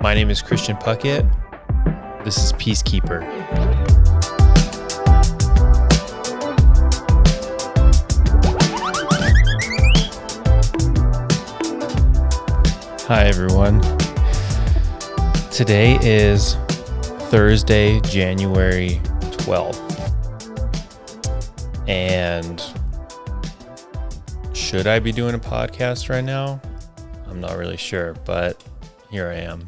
My name is Christian Puckett. This is Peacekeeper. Hi, everyone. Today is Thursday, January 12th. And should I be doing a podcast right now? I'm not really sure, but here I am.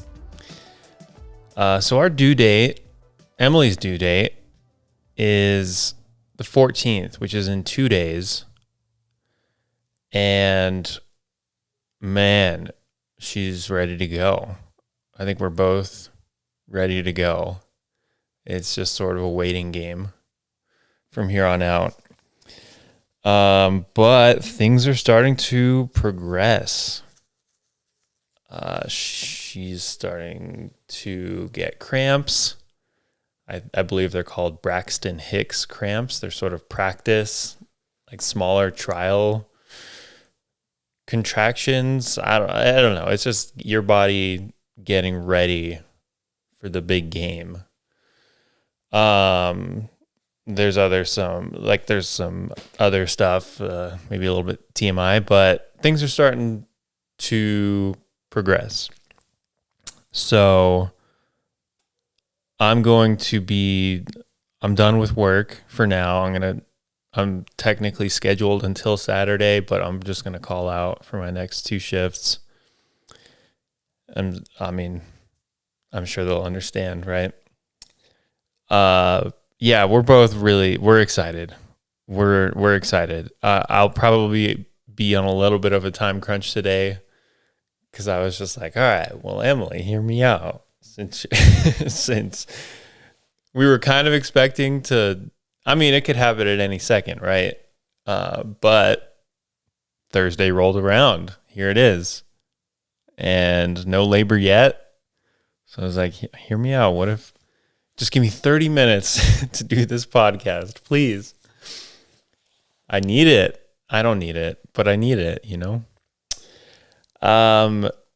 So our due date, Emily's due date, is the 14th, which is in 2 days. And man, she's ready to go. I think we're both ready to go. It's just sort of a waiting game from here on out. But things are starting to progress. She's starting to get cramps. I believe they're called Braxton Hicks cramps. They're sort of practice, like smaller trial contractions. I don't know. It's just your body getting ready for the big game. There's some other stuff, maybe a little bit TMI, but things are starting to progress. So I'm done with work for now. I'm technically scheduled until Saturday, but I'm just going to call out for my next 2 shifts. And I'm sure they'll understand, right? Yeah, we're excited. We're excited. I'll probably be on a little bit of a time crunch today because I was just like, all right, well, Emily, hear me out. Since we were kind of expecting to, it could happen at any second, right? But Thursday rolled around. Here it is. And no labor yet. So I was like, hear me out. What if, just give me 30 minutes to do this podcast, please. I need it. I don't need it, but I need it,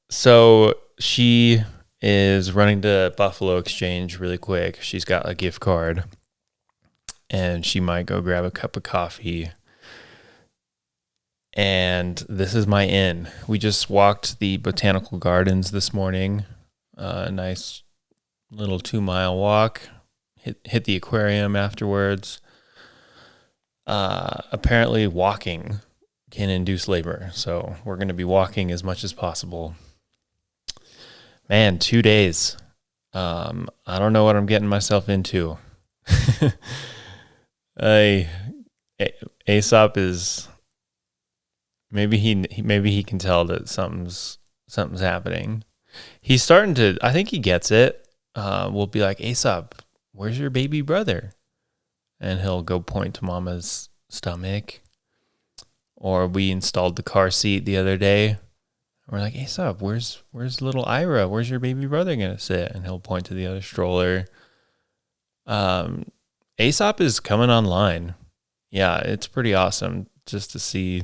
So she is running to Buffalo Exchange really quick. She's got a gift card and she might go grab a cup of coffee. And this is my in. We just walked the botanical gardens this morning. A nice little 2-mile walk. Hit the aquarium afterwards. Apparently walking can induce labor, so we're going to be walking as much as possible. Man, 2 days. I don't know what I'm getting myself into. Aesop is maybe he can tell that something's happening. He's starting to. I think he gets it. We'll be like, Aesop, where's your baby brother? And he'll go point to Mama's stomach. Or we installed the car seat the other day. We're like, Aesop, where's little Ira? Where's your baby brother gonna sit? And he'll point to the other stroller. Aesop is coming online. Yeah, it's pretty awesome just to see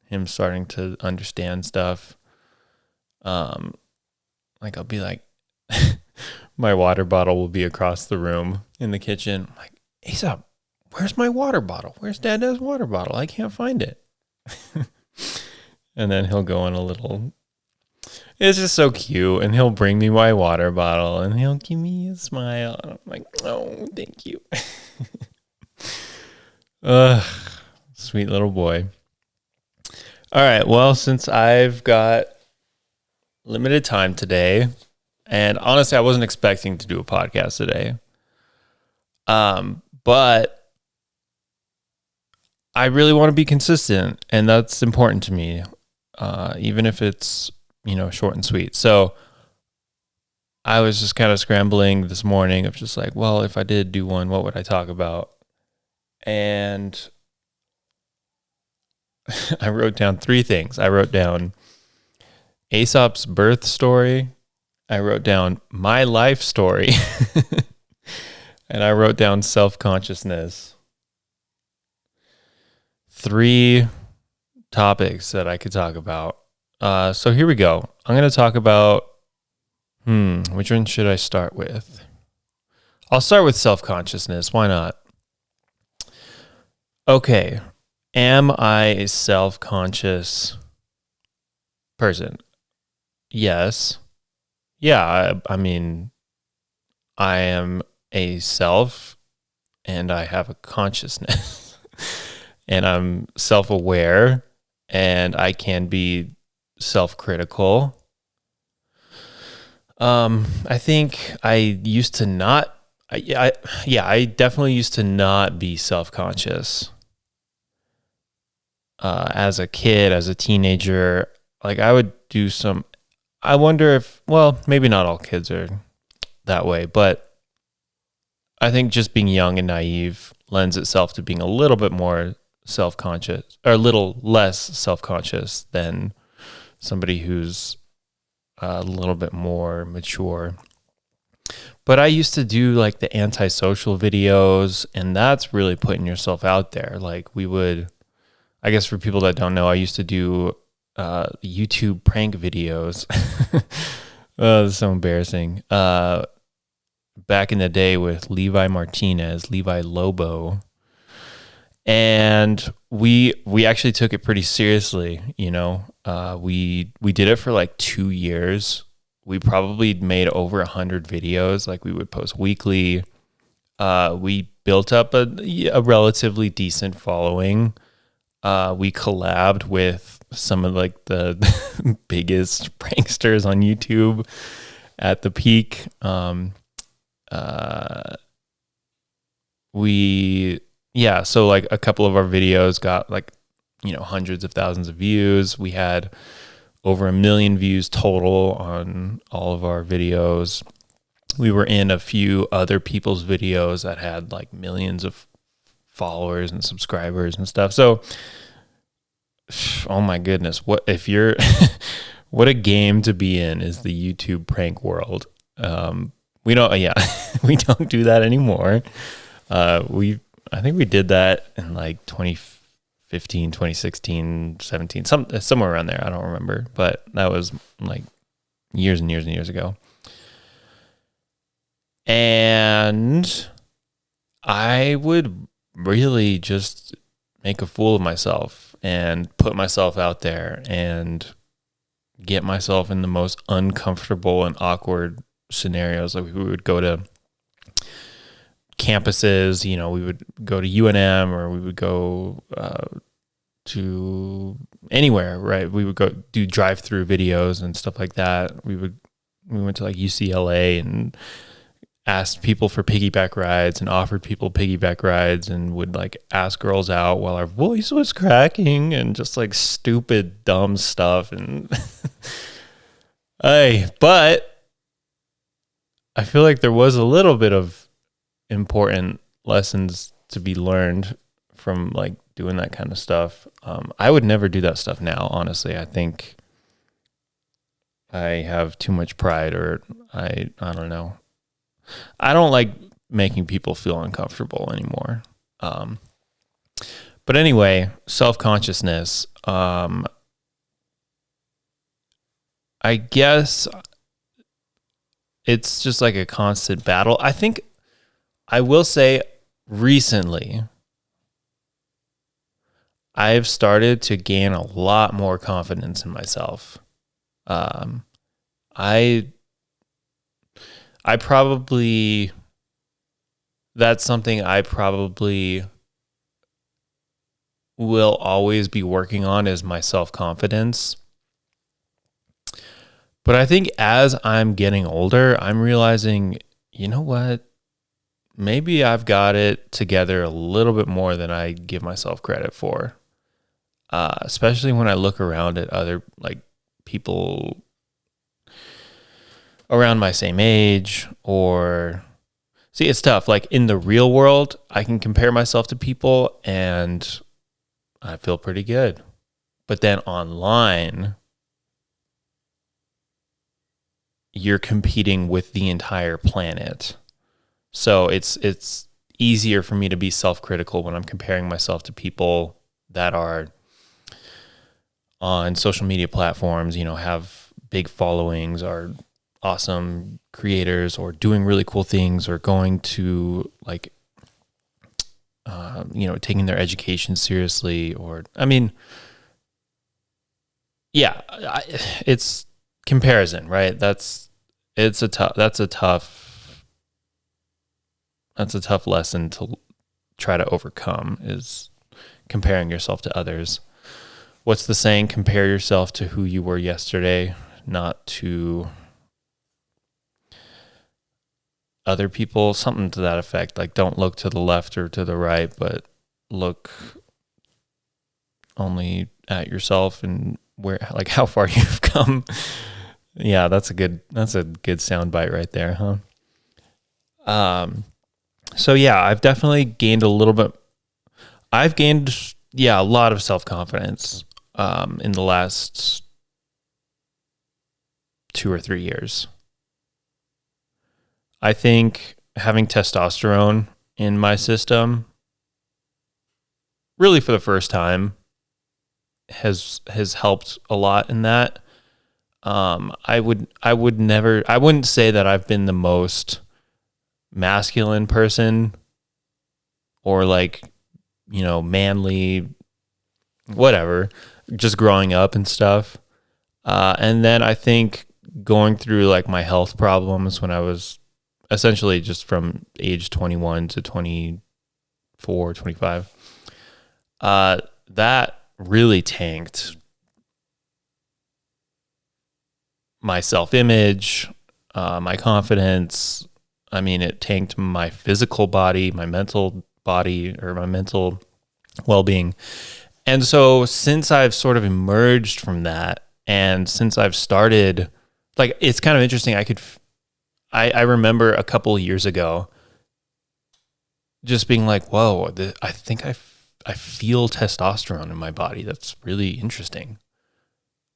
him starting to understand stuff. Like I'll be like, my water bottle will be across the room in the kitchen. I'm like, Aesop, where's my water bottle? Where's Dada's water bottle? I can't find it. And then he'll go on a little, it's just so cute. And he'll bring me my water bottle and he'll give me a smile. And I'm like, oh, thank you. Sweet little boy. All right. Well, since I've got limited time today, and honestly, I wasn't expecting to do a podcast today. But I really want to be consistent, and that's important to me, even if it's, short and sweet. So I was just kind of scrambling this morning of just like, well, if I did do one, what would I talk about? And I wrote down 3 things. I wrote down Aesop's birth story. I wrote down my life story. And I wrote down self-consciousness. 3 topics that I could talk about. So here we go. I'm going to talk about Which one should I start with? I'll start with self-consciousness. Why not? Okay. Am I a self-conscious person? Yes. Yeah. I mean, I am a self and I have a consciousness and I'm self-aware and I can be self-critical. I think I used to not, I definitely used to not be self-conscious. As a kid, as a teenager, like I would do some, I wonder if, well, maybe not all kids are that way, but I think just being young and naive lends itself to being a little bit more self-conscious or a little less self-conscious than somebody who's a little bit more mature. But I used to do like the antisocial videos, and that's really putting yourself out there. Like we would, I guess for people that don't know, I used to do YouTube prank videos. Oh, this is so embarrassing. Back in the day with Levi Martinez, Levi Lobo. And we actually took it pretty seriously, you know. We did it for like 2 years. We probably made over 100 videos. Like we would post weekly. We built up a relatively decent following. We collabed with some of like the biggest pranksters on YouTube at the peak. So like a couple of our videos got like, you know, hundreds of thousands of views. We had over 1 million views total on all of our videos. We were in a few other people's videos that had like millions of followers and subscribers and stuff. So, oh my goodness, what if you're, what a game to be in is the YouTube prank world. We don't do that anymore. I think we did that in like 2015, 2016, 17, somewhere around there. I don't remember, but that was like years and years and years ago. And I would really just make a fool of myself and put myself out there and get myself in the most uncomfortable and awkward scenarios. Like we would go to campuses, you know, we would go to UNM or we would go to anywhere, right? We would go do drive-through videos and stuff like that. We went to like UCLA and asked people for piggyback rides and offered people piggyback rides and would like ask girls out while our voice was cracking and just like stupid, dumb stuff. And but I feel like there was a little bit of important lessons to be learned from like doing that kind of stuff. I would never do that stuff now, honestly. I think I have too much pride, or I don't know. I don't like making people feel uncomfortable anymore. But anyway, self-consciousness. I guess it's just like a constant battle. I think I will say recently, I've started to gain a lot more confidence in myself. I probably, that's something I probably will always be working on, is my self-confidence. But I think as I'm getting older, I'm realizing, you know what? Maybe I've got it together a little bit more than I give myself credit for. Especially when I look around at other like people around my same age, or see, it's tough. Like in the real world, I can compare myself to people and I feel pretty good. But then online, you're competing with the entire planet. So it's easier for me to be self-critical when I'm comparing myself to people that are on social media platforms, you know, have big followings, are awesome creators or doing really cool things or going to like, taking their education seriously, or, I mean, yeah, it's comparison, right? That's a tough lesson to try to overcome, is comparing yourself to others. What's the saying? Compare yourself to who you were yesterday, not to other people, something to that effect. Like, don't look to the left or to the right, but look only at yourself and like how far you've come. Yeah, that's a good sound bite right there, huh? So yeah, I've definitely gained a little bit. I've gained, a lot of self-confidence in the last 2 or 3 years. I think having testosterone in my system, really for the first time, has helped a lot in that. I wouldn't say that I've been the most masculine person or like, manly, whatever, just growing up and stuff. And then I think going through like my health problems when I was essentially just from age 21 to 24, 25, that really tanked my self-image, my confidence. I mean, it tanked my physical body, my mental body, or my mental well-being. And so since I've sort of emerged from that, and since I've started, like, it's kind of interesting. I remember a couple of years ago just being like, whoa, I think I feel testosterone in my body. That's really interesting.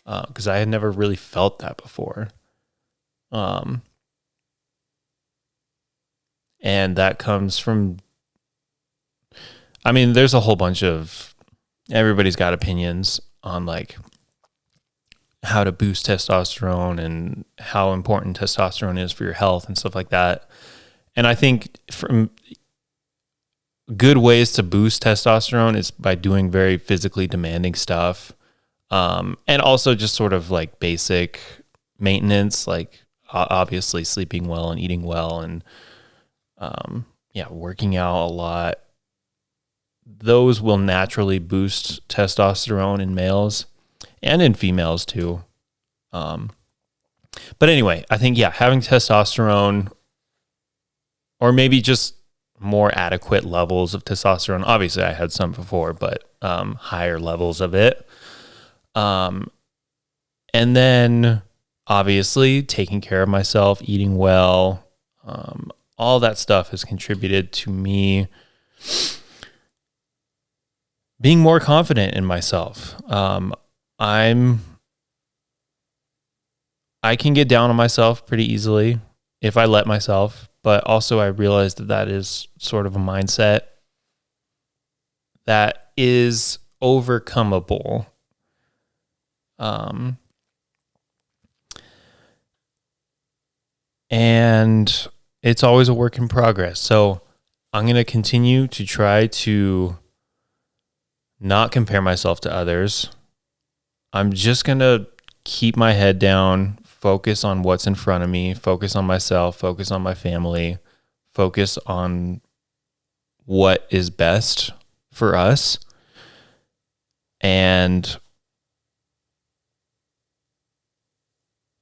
Because I had never really felt that before. And that comes from, I mean, there's a whole bunch of, everybody's got opinions on like how to boost testosterone and how important testosterone is for your health and stuff like that. And I think from good ways to boost testosterone is by doing very physically demanding stuff. And also just sort of like basic maintenance, like obviously sleeping well and eating well and, working out a lot. Those will naturally boost testosterone in males and in females too. But anyway, I think, having testosterone, or maybe just more adequate levels of testosterone. Obviously I had some before, but, higher levels of it. And then obviously taking care of myself, eating well, all that stuff has contributed to me being more confident in myself. I can get down on myself pretty easily if I let myself, but also I realize that is sort of a mindset that is overcomable. And it's always a work in progress. So I'm going to continue to try to not compare myself to others. I'm just going to keep my head down, focus on what's in front of me, focus on myself, focus on my family, focus on what is best for us. And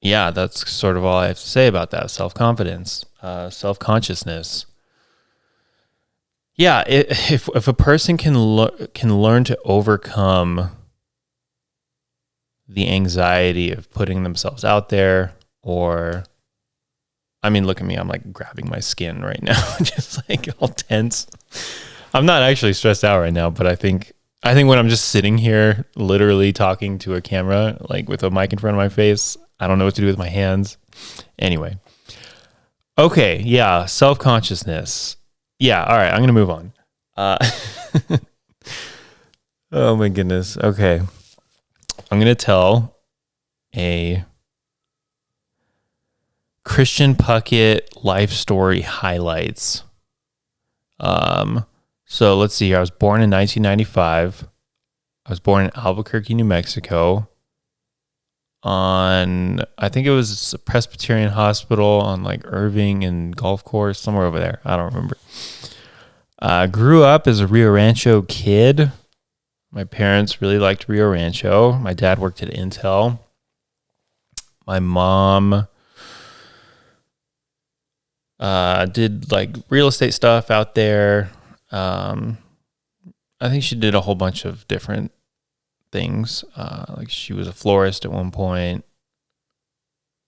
that's sort of all I have to say about that. Self-confidence, self-consciousness. If a person can learn to overcome the anxiety of putting themselves out there, or, I mean, look at me, I'm like grabbing my skin right now, just like all tense. I'm not actually stressed out right now, but I think when I'm just sitting here literally talking to a camera, like with a mic in front of my face, I don't know what to do with my hands. Anyway. Okay. Yeah. Self-consciousness. Yeah. All right. I'm going to move on. Oh my goodness. Okay. I'm going to tell a Christian Puckett life story highlights. So let's see here. I was born in 1995. I was born in Albuquerque, New Mexico. I think it was a Presbyterian hospital on like Irving and Golf Course, somewhere over there. I don't remember. Grew up as a Rio Rancho kid. My parents really liked Rio Rancho. My dad worked at Intel. My mom did like real estate stuff out there. I think she did a whole bunch of different things. Like she was a florist at one point.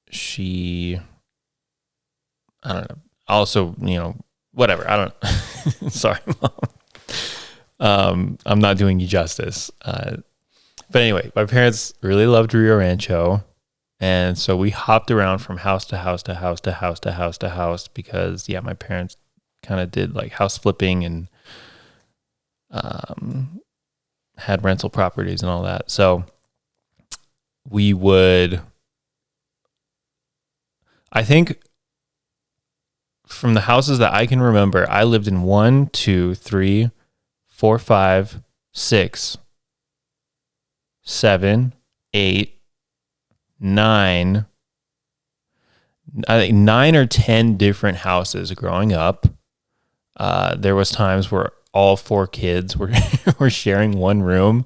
I don't know. Also, whatever. I don't. Sorry, Mom. I'm not doing you justice. But anyway, my parents really loved Rio Rancho. And so we hopped around from house to house to house to house to house to house because, my parents kind of did like house flipping and had rental properties and all that. So we would, I think from the houses that I can remember, I lived in 1, 2, 3, 4, 5, 6, 7, 8, 9. I think 9 or 10 different houses growing up. There was times where all 4 kids were sharing one room.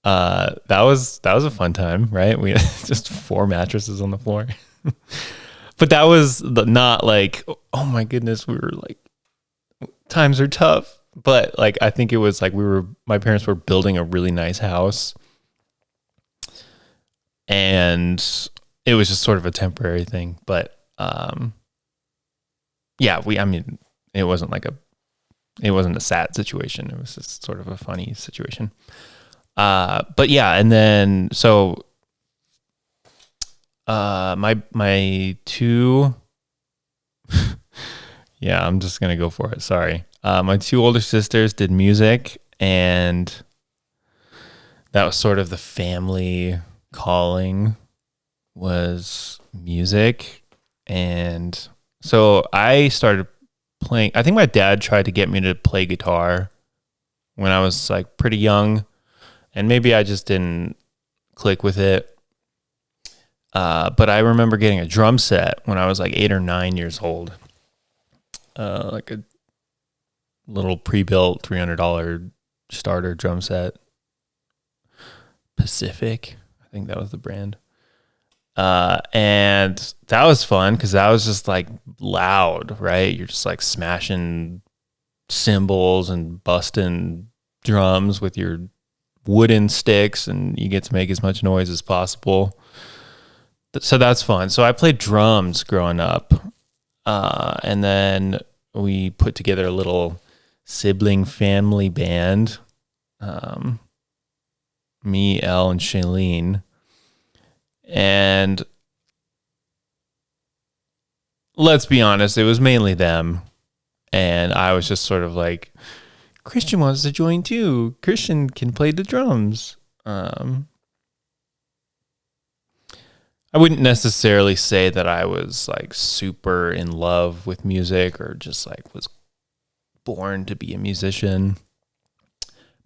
That was a fun time, right? We had just 4 mattresses on the floor. But that was not like, oh my goodness, we were like, times are tough. But like, I think it was like my parents were building a really nice house. And it was just sort of a temporary thing. But it wasn't a sad situation. It was just sort of a funny situation. But yeah, and then so my 2 yeah, I'm just gonna go for it. Sorry. My 2 older sisters did music, and that was sort of the family calling, was music. And so I started playing. I think my dad tried to get me to play guitar when I was like pretty young, and maybe I just didn't click with it. But I remember getting a drum set when I was like 8 or 9 years old. Like a little pre-built $300 starter drum set. Pacific, I think that was the brand. And that was fun because that was just like loud, right? You're just like smashing cymbals and busting drums with your wooden sticks, and you get to make as much noise as possible. So that's fun. So I played drums growing up. And then we put together a little sibling family band. Me, Elle, and Shailene. And let's be honest, it was mainly them. And I was just sort of like, Christian wants to join too. Christian can play the drums. I wouldn't necessarily say that I was like super in love with music or just like was born to be a musician.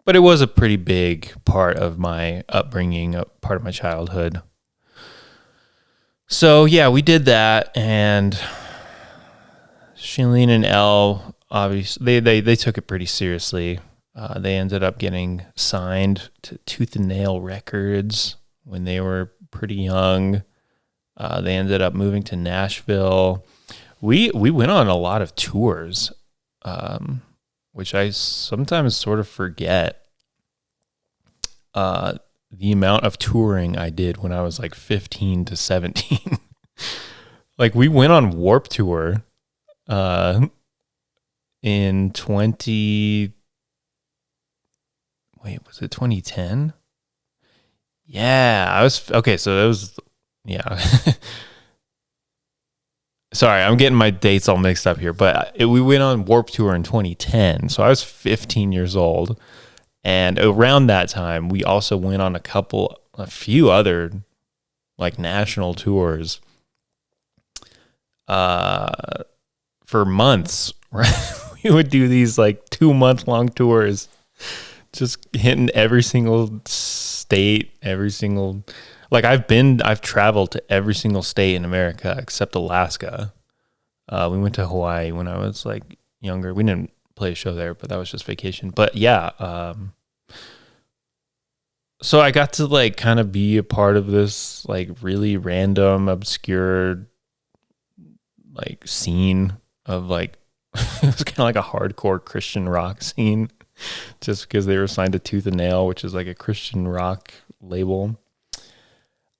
But it was a pretty big part of my upbringing, a part of my childhood. So yeah, we did that, and Shailene and Elle, obviously, they took it pretty seriously. They ended up getting signed to Tooth and Nail Records when they were pretty young. They ended up moving to Nashville. We went on a lot of tours, which I sometimes sort of forget. The amount of touring I did when I was like 15 to 17. Like we went on Warped Tour in 2010? Yeah, so that was, yeah. Sorry, I'm getting my dates all mixed up here, but we went on Warped Tour in 2010, so I was 15 years old. And around that time, we also went on a few other like national tours. for months, right? We would do these like 2-month long tours, just hitting every single state, I've traveled to every single state in America except Alaska. We went to Hawaii when I was like younger. We didn't play a show there, but that was just vacation. But yeah, so I got to like kind of be a part of this like really random, obscure like scene of like it was kind of like a hardcore Christian rock scene, just because they were signed to Tooth and Nail, which is like a Christian rock label.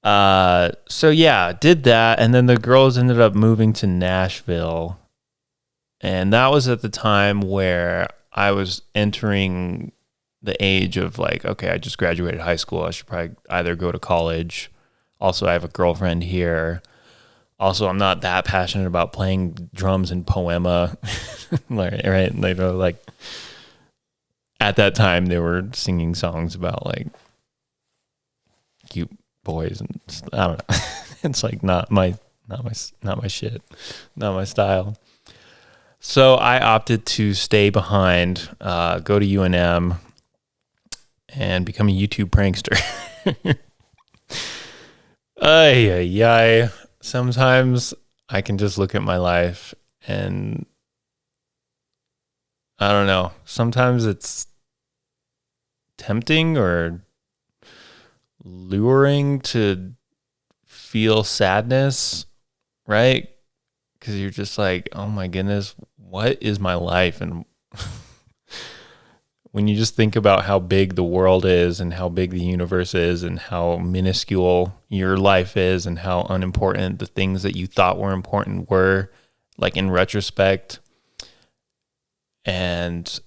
So yeah, did that, and then the girls ended up moving to Nashville, and that was at the time where I was entering the age of like, okay, I just graduated high school. I should probably either go to college. Also, I have a girlfriend here. Also, I'm not that passionate about playing drums in Poema, right? Like at that time, they were singing songs about like cute boys, and I don't know. It's like not my shit, not my style. So I opted to stay behind, go to UNM, and become a YouTube prankster. Ay. Sometimes I can just look at my life and I don't know. Sometimes it's tempting or luring to feel sadness, right? Because you're just like, oh my goodness, what is my life? And when you just think about how big the world is and how big the universe is and how minuscule your life is and how unimportant the things that you thought were important were, like in retrospect, and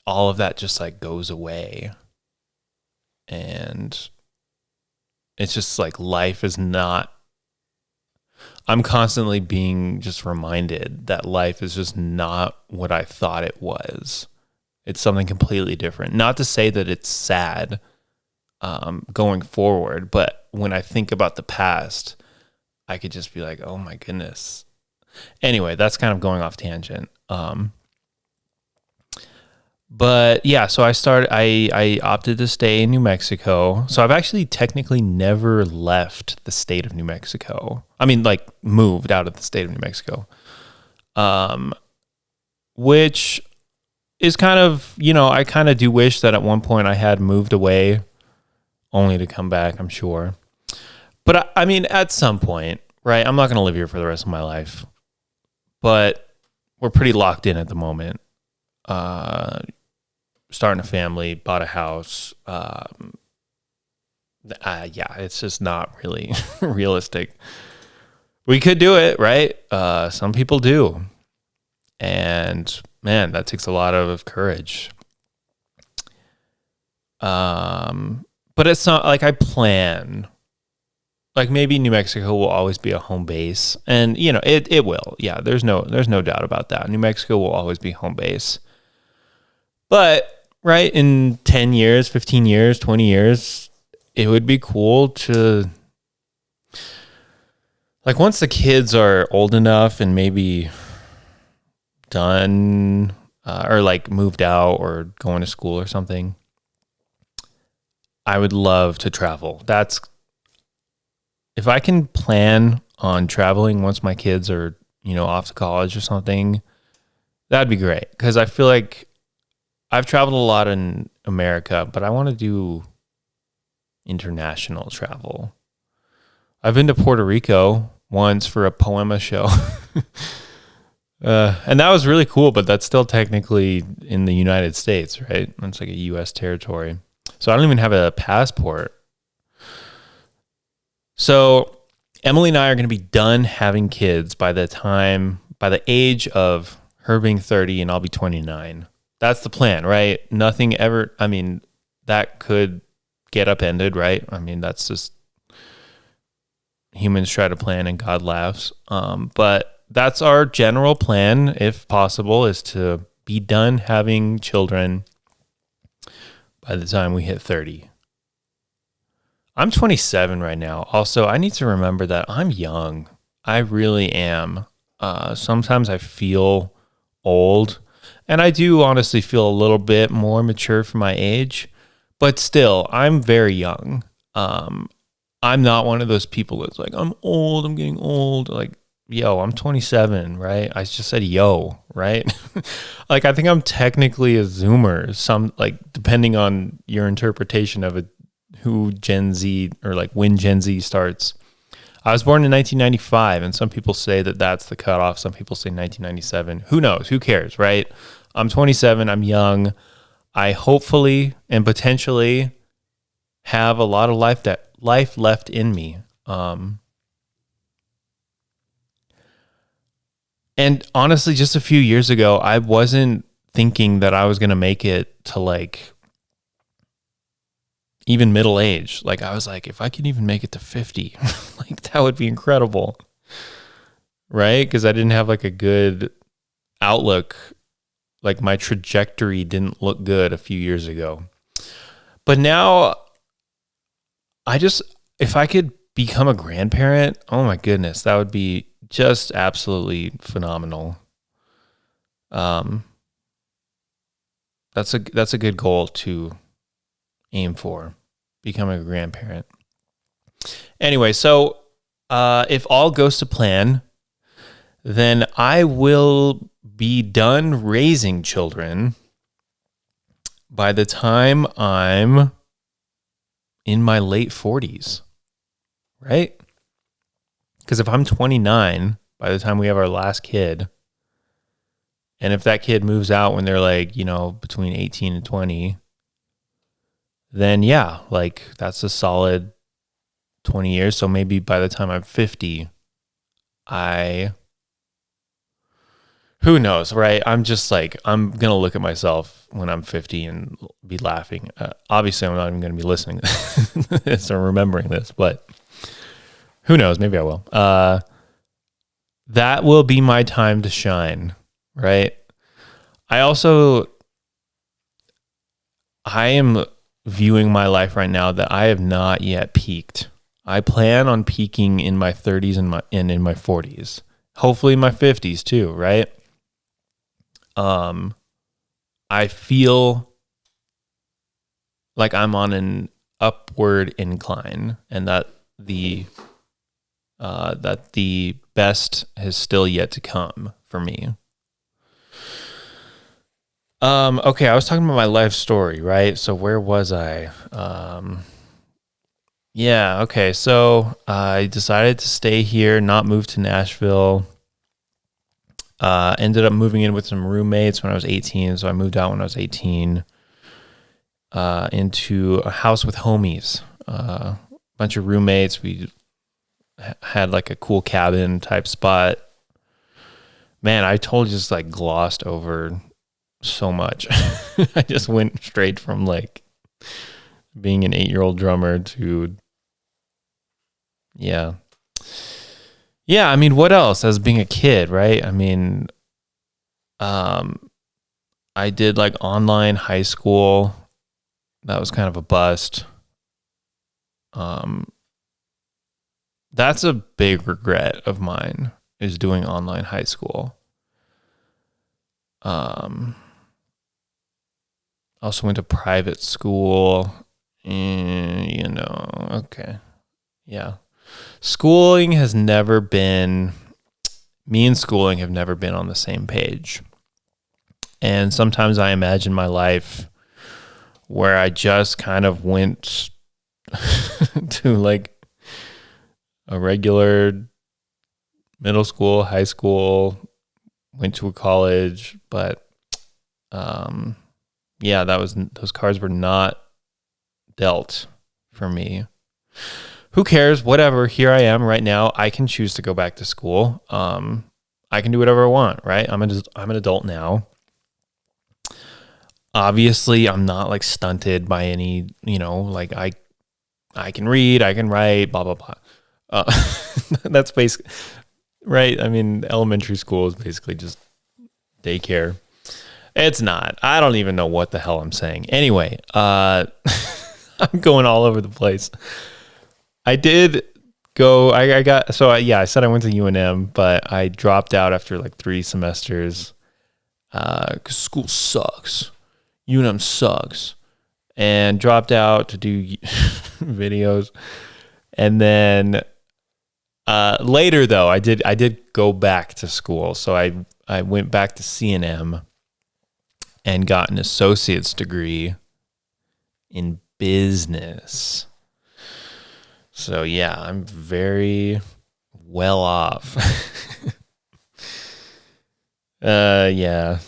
all of that just like goes away. And it's just like life is not, I'm constantly being just reminded that life is just not what I thought it was. It's something completely different. Not to say that it's sad going forward, but when I think about the past, I could just be like, oh my goodness. Anyway, that's kind of going off tangent. But yeah, so I opted to stay in New Mexico. So I've actually technically never left the state of New Mexico. I mean, like moved out of the state of New Mexico. Which is kind of, I kind of do wish that at one point I had moved away only to come back, I'm sure. But I mean, at some point, right? I'm not going to live here for the rest of my life, but we're pretty locked in at the moment. Starting a family, bought a house. Yeah, it's just not really realistic. We could do it, right? Some people do. And man, that takes a lot of courage. But it's not like I plan. Like maybe New Mexico will always be a home base, and it will. Yeah, there's no doubt about that. New Mexico will always be home base. But right in 10 years, 15 years, 20 years, it would be cool to, like, once the kids are old enough and maybe done or like moved out or going to school or something, I would love to travel. If I can plan on traveling once my kids are, off to college or something, that'd be great. Because I feel like I've traveled a lot in America, but I want to do international travel. I've been to Puerto Rico once for a Poema show. And that was really cool, but that's still technically in the United States, right? It's like a U.S. territory. So I don't even have a passport. So Emily and I are going to be done having kids by the age of her being 30 and I'll be 29. That's the plan, right? Nothing ever, that could get upended, right? That's just humans try to plan and God laughs. But that's our general plan, if possible, is to be done having children by the time we hit 30. I'm 27 right now. Also, I need to remember that I'm young. I really am. Sometimes I feel old, and I do honestly feel a little bit more mature for my age, but still, I'm very young. I'm not one of those people that's like, I'm old, I'm getting old. Like, yo, I'm 27, right? I just said yo, right? Like, I think I'm technically a Zoomer. Some, like, depending on your interpretation of it, who Gen Z or like when Gen Z starts. I was born in 1995, and some people say that that's the cutoff. Some people say 1997. Who knows? Who cares, right? I'm 27. I'm young. I hopefully and potentially have a lot of life left in me. And honestly, just a few years ago, I wasn't thinking that I was going to make it to like even middle age. Like, I was like, if I could even make it to 50, like that would be incredible. Right? Because I didn't have like a good outlook. Like, my trajectory didn't look good a few years ago. But now if I could become a grandparent, oh my goodness, that would be just absolutely phenomenal. That's a good goal to aim for, becoming a grandparent. Anyway, so if all goes to plan, then I will be done raising children by the time I'm in my late 40s, right? Because if I'm 29 by the time we have our last kid, and if that kid moves out when they're like, between 18 and 20, then yeah, like that's a solid 20 years. So maybe by the time I'm 50, who knows, right? I'm just like, I'm going to look at myself when I'm 50 and be laughing. Obviously, I'm not even going to be listening to this or remembering this, but who knows? Maybe I will. That will be my time to shine, right? I am viewing my life right now that I have not yet peaked. I plan on peaking in my 30s and in my 40s. Hopefully my 50s too, right? I feel like I'm on an upward incline, and that the best has still yet to come for me. Okay, I was talking about my life story, right? So where was I? Yeah, okay. So I decided to stay here, not move to Nashville. Ended up moving in with some roommates when I was 18. So I moved out when I was 18 into a house with homies. A bunch of roommates. We had like a cool cabin type spot. Man, I totally just like glossed over so much. I just went straight from like being an 8-year-old drummer to yeah, I mean, what else as being a kid, right? I mean, I did like online high school. That was kind of a bust. That's a big regret of mine, is doing online high school. I also went to private school. Okay. Yeah. Schooling has never been, me and schooling have never been on the same page. And sometimes I imagine my life where I just kind of went to like a regular middle school, high school, went to a college, but yeah, those cards were not dealt for me. Who cares? Whatever. Here I am right now. I can choose to go back to school. I can do whatever I want, right? I'm an adult now. Obviously, I'm not like stunted by any, like I can read, I can write, blah, blah, blah. That's basically, right? I mean, elementary school is basically just daycare. It's not. I don't even know what the hell I'm saying. Anyway, I'm going all over the place. I did go. I said I went to UNM, but I dropped out after like 3 semesters. 'Cause school sucks. UNM sucks, and dropped out to do videos. And then later, though, I did go back to school. So I went back to CNM and got an associate's degree in business. So yeah, I'm very well off. Yeah.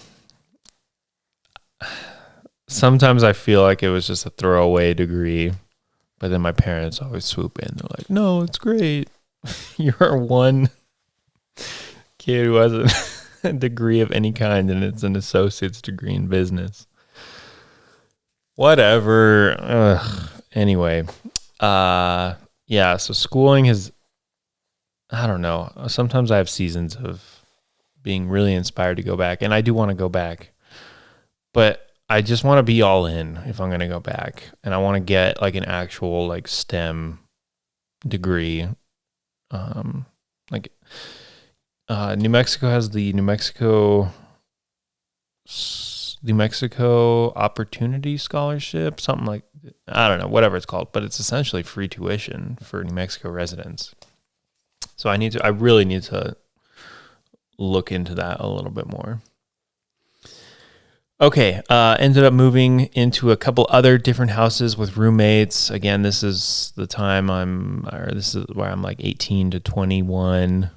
Sometimes I feel like it was just a throwaway degree, but then my parents always swoop in. They're like, "No, it's great. You're one kid who has a degree of any kind, and it's an associate's degree in business." Whatever. Anyway, yeah. So schooling I don't know. Sometimes I have seasons of being really inspired to go back, and I do want to go back, but I just want to be all in if I'm going to go back, and I want to get like an actual like STEM degree. New Mexico has the New Mexico Opportunity Scholarship, something like, I don't know, whatever it's called, but it's essentially free tuition for New Mexico residents. So I really need to look into that a little bit more. Okay, ended up moving into a couple other different houses with roommates. Again, this is where I'm like 18 to 21.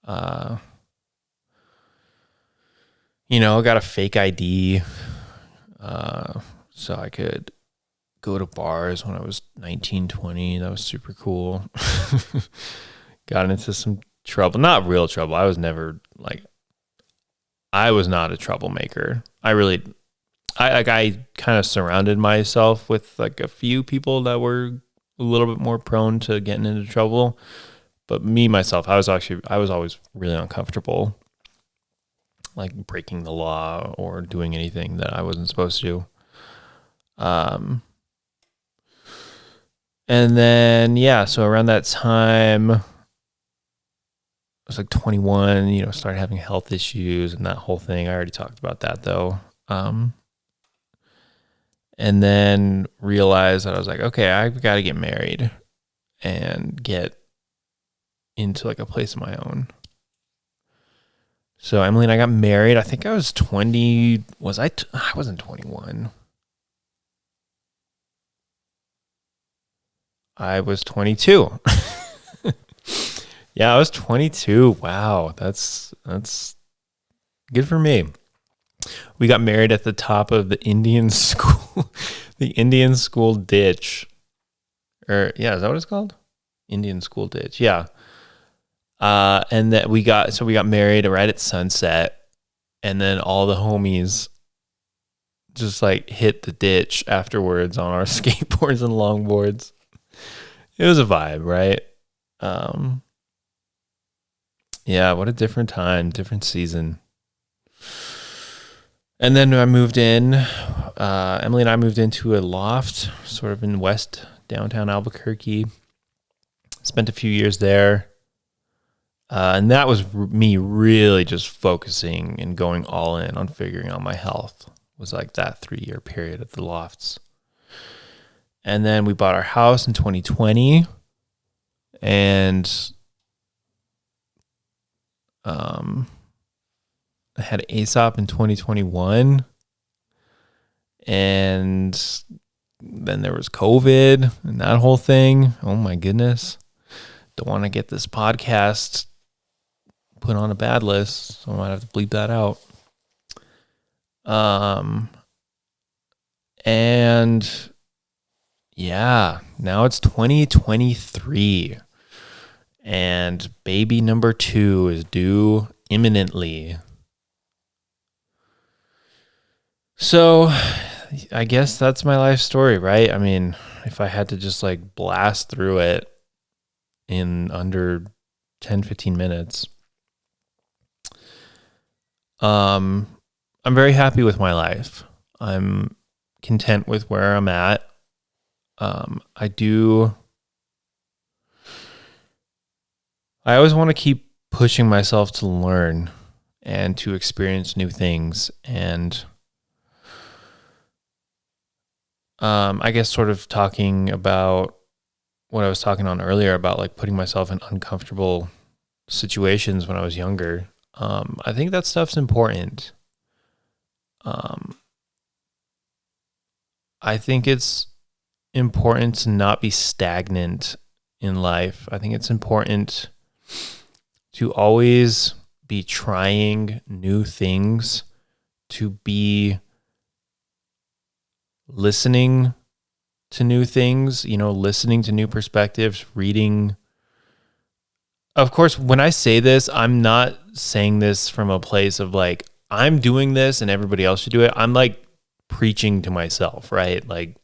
I got a fake ID, so I could go to bars when I was 19, 20. That was super cool. Got into some trouble, not real trouble. I was never I was not a troublemaker. I kind of surrounded myself with like a few people that were a little bit more prone to getting into trouble. But myself, I was always really uncomfortable, like breaking the law or doing anything that I wasn't supposed to. And then, yeah, so around that time, I was like 21, started having health issues and that whole thing. I already talked about that though. And then realized that I was like, okay, I've got to get married and get into like a place of my own. So Emily and I got married. I think I was 20. I wasn't 21. I was 22. Yeah, I was 22. Wow, that's good for me. We got married at the top of the Indian school, the Indian school ditch. Is that what it's called? Indian school ditch. Yeah. And that we got married right at sunset, and then all the homies just like hit the ditch afterwards on our skateboards and longboards. It was a vibe, right? Yeah, what a different time, different season. And then I moved in. Emily and I moved into a loft, sort of in West downtown Albuquerque. Spent a few years there. And that was me really just focusing and going all in on figuring out my health. It was like that 3-year period at the lofts. And then we bought our house in 2020. And I had Aesop in 2021. And then there was COVID and that whole thing. Oh my goodness. Don't want to get this podcast put on a bad list, so I might have to bleep that out. And yeah, now it's 2023, and baby number 2 is due imminently. So I guess that's my life story, right? I mean, if I had to just like blast through it in under 10-15 minutes, I'm very happy with my life. I'm content with where I'm at. I do I always want to keep pushing myself to learn and to experience new things. And I guess sort of talking about what I was talking on earlier about like putting myself in uncomfortable situations when I was younger. I think that stuff's important. I think it's important to not be stagnant in life. I think it's important to always be trying new things, to be listening to new things, listening to new perspectives, reading. Of course, when I say this, I'm not saying this from a place of like, I'm doing this and everybody else should do it. I'm like preaching to myself, right? Like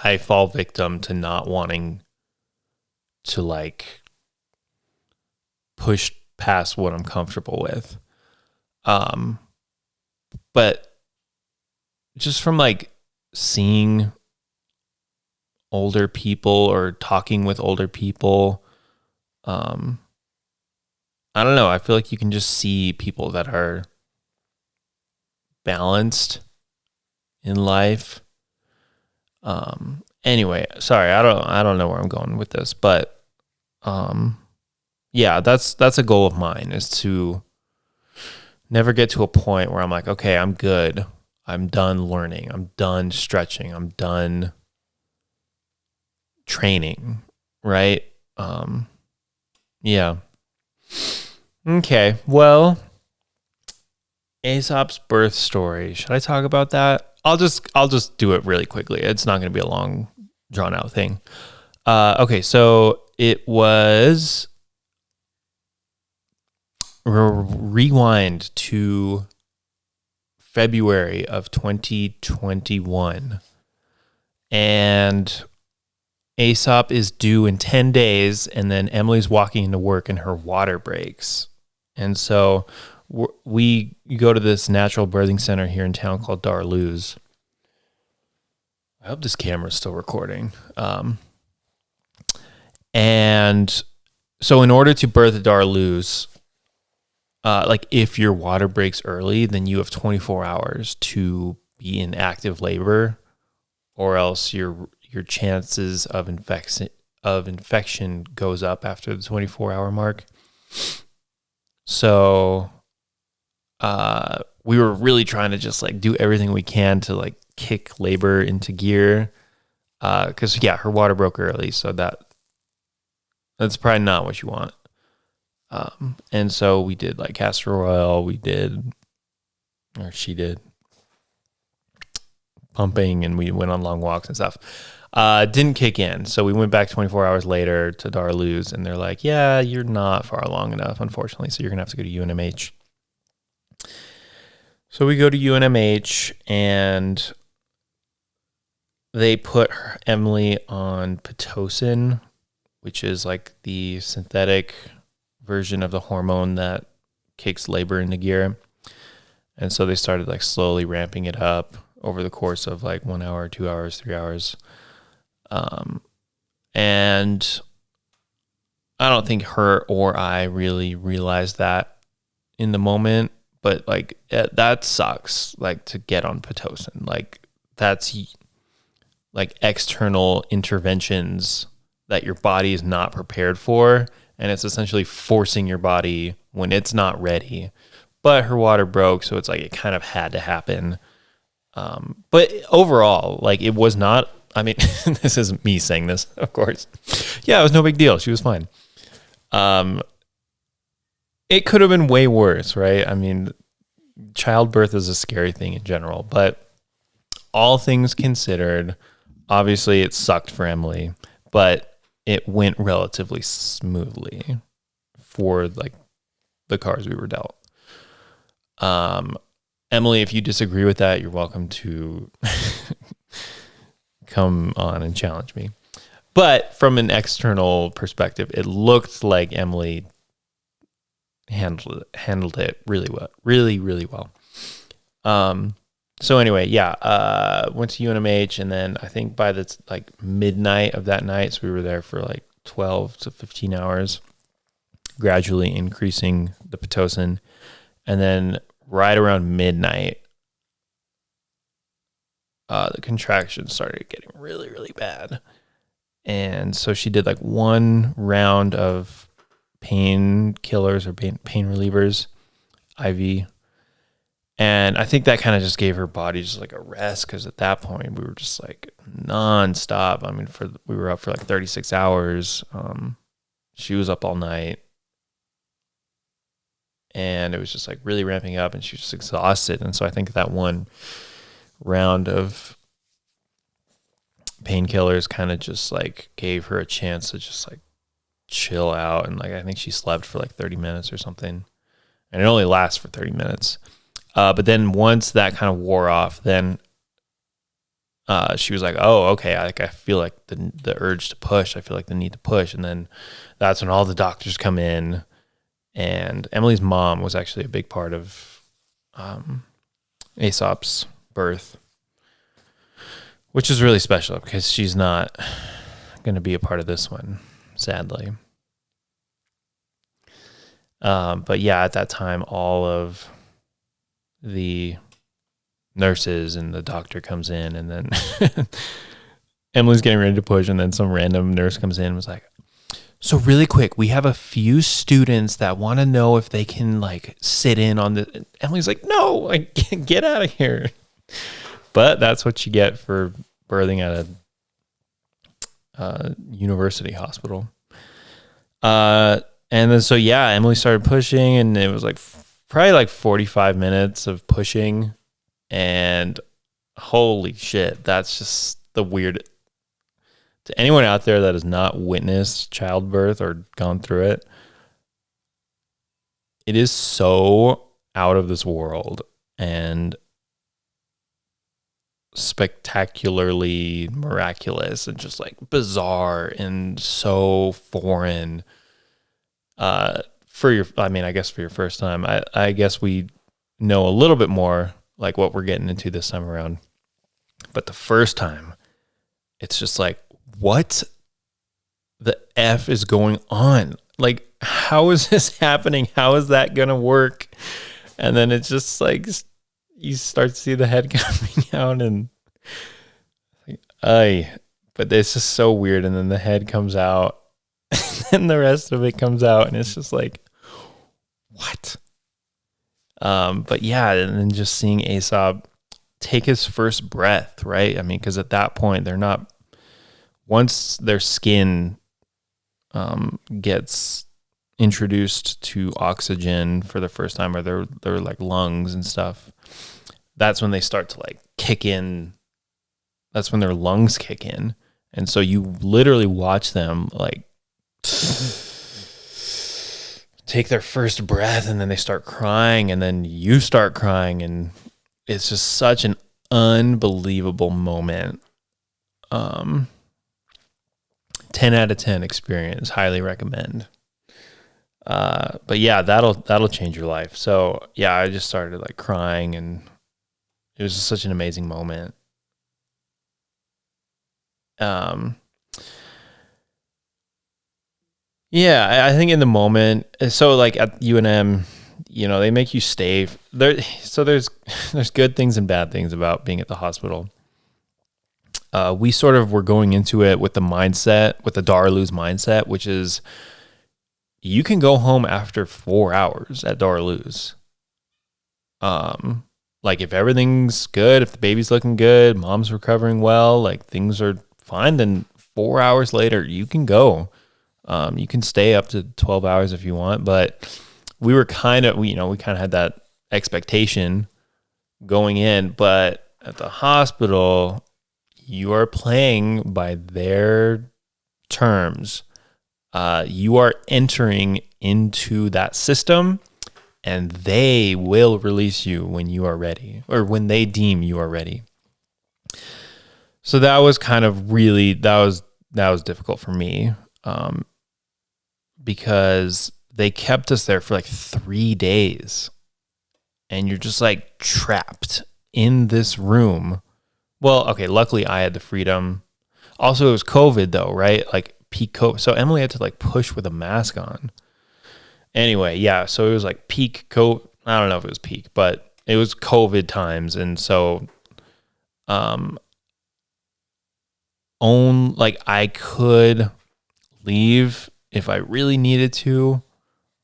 I fall victim to not wanting to like push past what I'm comfortable with. But just from like seeing older people or talking with older people, I don't know. I feel like you can just see people that are balanced in life. Anyway, sorry, I don't know where I'm going with this, but yeah, that's a goal of mine, is to never get to a point where I'm like, okay, I'm good. I'm done learning. I'm done stretching. I'm done training, right? Yeah. Okay. Well, Aesop's birth story. Should I talk about that? I'll just do it really quickly. It's not going to be a long, drawn out thing. Okay, so it was rewind to February of 2021, and Aesop is due in 10 days, and then Emily's walking into work and her water breaks. And so we go to this natural birthing center here in town called Darluz. I hope this camera's still recording. And so in order to birth at Darluz, like if your water breaks early, then you have 24 hours to be in active labor, or else your chances of infection goes up after the 24-hour mark. So we were really trying to just like do everything we can to like kick labor into gear, because her water broke early, so that's probably not what you want. And so we did like castor oil, she did pumping, and we went on long walks and stuff. Didn't kick in. So we went back 24 hours later to Darluz, and they're like, yeah, you're not far along enough, unfortunately. So you're going to have to go to UNMH. So we go to UNMH, and they put Emily on Pitocin, which is like the synthetic version of the hormone that kicks labor into gear. And so they started like slowly ramping it up over the course of like 1 hour, 2 hours, 3 hours. And I don't think her or I really realized that in the moment, but like that sucks, like to get on Pitocin. Like that's like external interventions that your body is not prepared for, and it's essentially forcing your body when it's not ready. But her water broke, so it's like it kind of had to happen. But overall, like it was not, I mean, this isn't me saying this, of course. Yeah, it was no big deal. She was fine. It could have been way worse, right? I mean, childbirth is a scary thing in general, but all things considered, obviously it sucked for Emily, but it went relatively smoothly for like the cards we were dealt. Emily, if you disagree with that, you're welcome to come on and challenge me. But from an external perspective, it looked like Emily handled it really well, really well. So anyway, went to UNMH, and then I think by the like midnight of that night, so we were there for like 12 to 15 hours. gradually increasing the Pitocin. And then right around midnight, the contractions started getting really, really bad. And so she did like one round of painkillers or pain relievers, IV. And I think that kind of just gave her body just like a rest, because at that point we were just like nonstop. I mean, we were up for like 36 hours. She was up all night, and it was just like really ramping up, and she was just exhausted. And so I think that one round of painkillers kind of just like gave her a chance to just like chill out. And like, I think she slept for like 30 minutes or something, and it only lasts for 30 minutes. But then once that kind of wore off, then she was like, oh, okay, I feel like the urge to push. I feel like the need to push. And then that's when all the doctors come in. And Emily's mom was actually a big part of Aesop's birth, which is really special because she's not going to be a part of this one, sadly. But yeah, at that time, all of the nurses and the doctor comes in, and then Emily's getting ready to push, and then some random nurse comes in and was like, so really quick, we have a few students that want to know if they can like sit in on the. Emily's like, no, like, get out of here. But that's what you get for birthing at a university hospital. And then so yeah, Emily started pushing, and it was like probably like 45 minutes of pushing, and holy shit, that's just the weird. To anyone out there that has not witnessed childbirth or gone through it, it is so out of this world and spectacularly miraculous and just like bizarre and so foreign. I guess for your first time, I guess we know a little bit more like what we're getting into this time around. But the first time, it's just like, what the F is going on? Like, how is this happening? How is that going to work? And then it's just like, you start to see the head coming out, and but it's just so weird. And then the head comes out, and the rest of it comes out, and it's just like, what? But yeah, and then just seeing Aesop take his first breath, right? I mean, because at that point, they're not, once their skin gets introduced to oxygen for the first time, or their like lungs and stuff, that's when they start to like kick in. That's when their lungs kick in. And so you literally watch them like take their first breath, and then they start crying, and then you start crying, and it's just such an unbelievable moment. 10 out of 10 experience, highly recommend. But yeah, that'll change your life. So yeah, I just started like crying, and it was just such an amazing moment. Yeah, I think in the moment, so like at UNM, you know, they make you stay there. So there's good things and bad things about being at the hospital. We sort of were going into it with the Darluz mindset, which is you can go home after 4 hours at Darluz. Like if everything's good, if the baby's looking good, mom's recovering well, like things are fine, then 4 hours later you can go. You can stay up to 12 hours if you want, but we kind of had that expectation going in, but at the hospital, you are playing by their terms. You are entering into that system, and they will release you when you are ready, or when they deem you are ready. So that was kind of really, that was difficult for me, because they kept us there for like 3 days, and you're just like trapped in this room. Well, okay, luckily I had the freedom. Also, it was COVID though, right? Like peak COVID. So Emily had to like push with a mask on. Anyway, yeah, so it was like peak COVID. I don't know if it was peak, but it was COVID times. And so I could leave if I really needed to,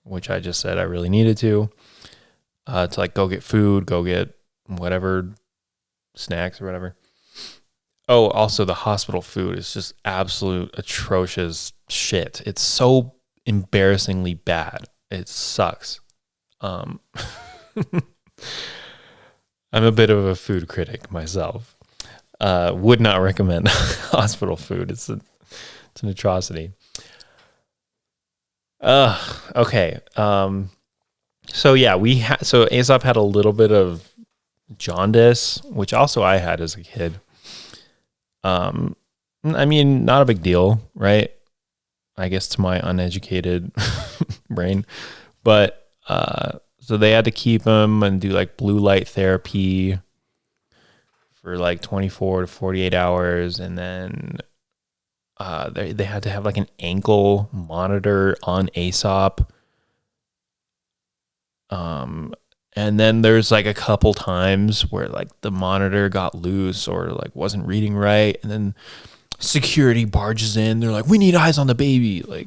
which I just said I really needed to like go get food, go get whatever, snacks or whatever. Oh, also the hospital food is just absolute atrocious shit. It's so embarrassingly bad. It sucks. I'm a bit of a food critic myself. Would not recommend hospital food. It's an atrocity. Okay. So yeah, so Aesop had a little bit of jaundice, which also I had as a kid. I mean, not a big deal, right? I guess to my uneducated brain, but so they had to keep him and do like blue light therapy for like 24 to 48 hours, and then they had to have like an ankle monitor on Aesop. And then there's like a couple times where like the monitor got loose or like wasn't reading right, and then security barges in. They're like, "We need eyes on the baby." Like,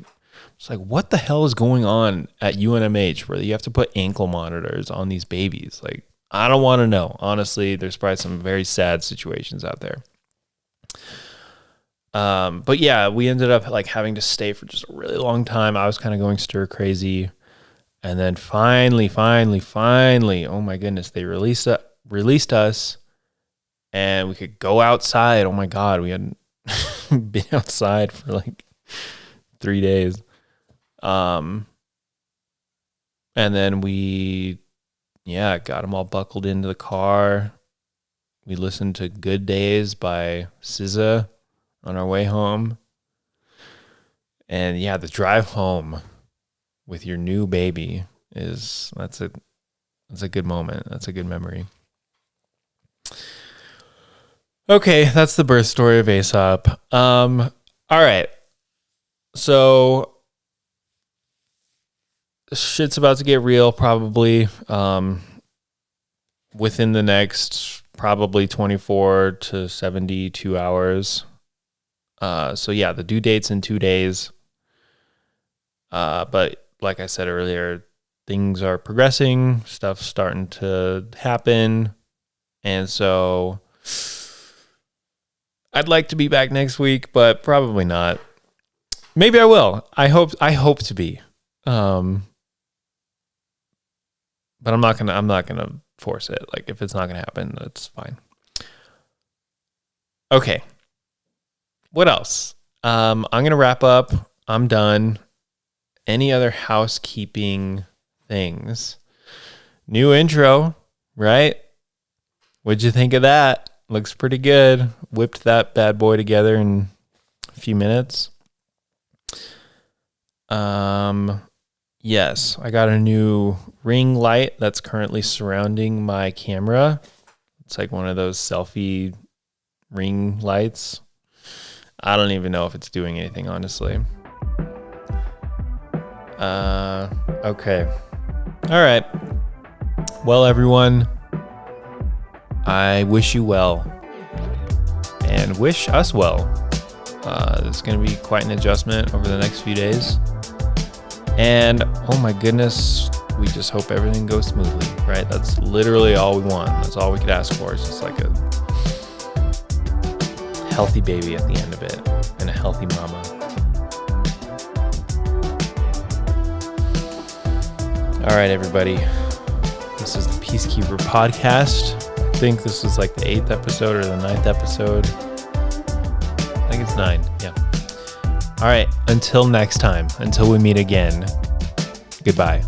it's like, what the hell is going on at UNMH where you have to put ankle monitors on these babies? Like, I don't want to know. Honestly, there's probably some very sad situations out there. But yeah, we ended up like having to stay for just a really long time. I was kind of going stir crazy. And then finally, oh my goodness, they released us and we could go outside. Oh my God, we hadn't been outside for like 3 days. And then we got them all buckled into the car. We listened to Good Days by SZA on our way home. And yeah, the drive home with your new baby that's a good moment. That's a good memory. Okay, that's the birth story of Aesop. All right. So shit's about to get real probably within the next probably 24 to 72 hours. So yeah, the due date's in 2 days. But like I said earlier, things are progressing, stuff's starting to happen. And so I'd like to be back next week, but probably not. Maybe I will. I hope to be. But I'm not gonna force it. Like, if it's not gonna happen, that's fine. Okay. What else? I'm gonna wrap up. I'm done. Any other housekeeping things? New intro, right? What'd you think of that? Looks pretty good. Whipped that bad boy together in a few minutes. Yes, I got a new ring light that's currently surrounding my camera. It's like one of those selfie ring lights. I don't even know if it's doing anything, honestly. Okay. All right. Well, everyone, I wish you well and wish us well. It's going to be quite an adjustment over the next few days. And oh my goodness, we just hope everything goes smoothly, right? That's literally all we want. That's all we could ask for. It's just like a healthy baby at the end of it and a healthy mama. All right, everybody. This is the Peacekeeper podcast. I think this is like the 8th episode or the 9th episode. I think it's 9. Yeah. All right. Until next time, until we meet again, goodbye.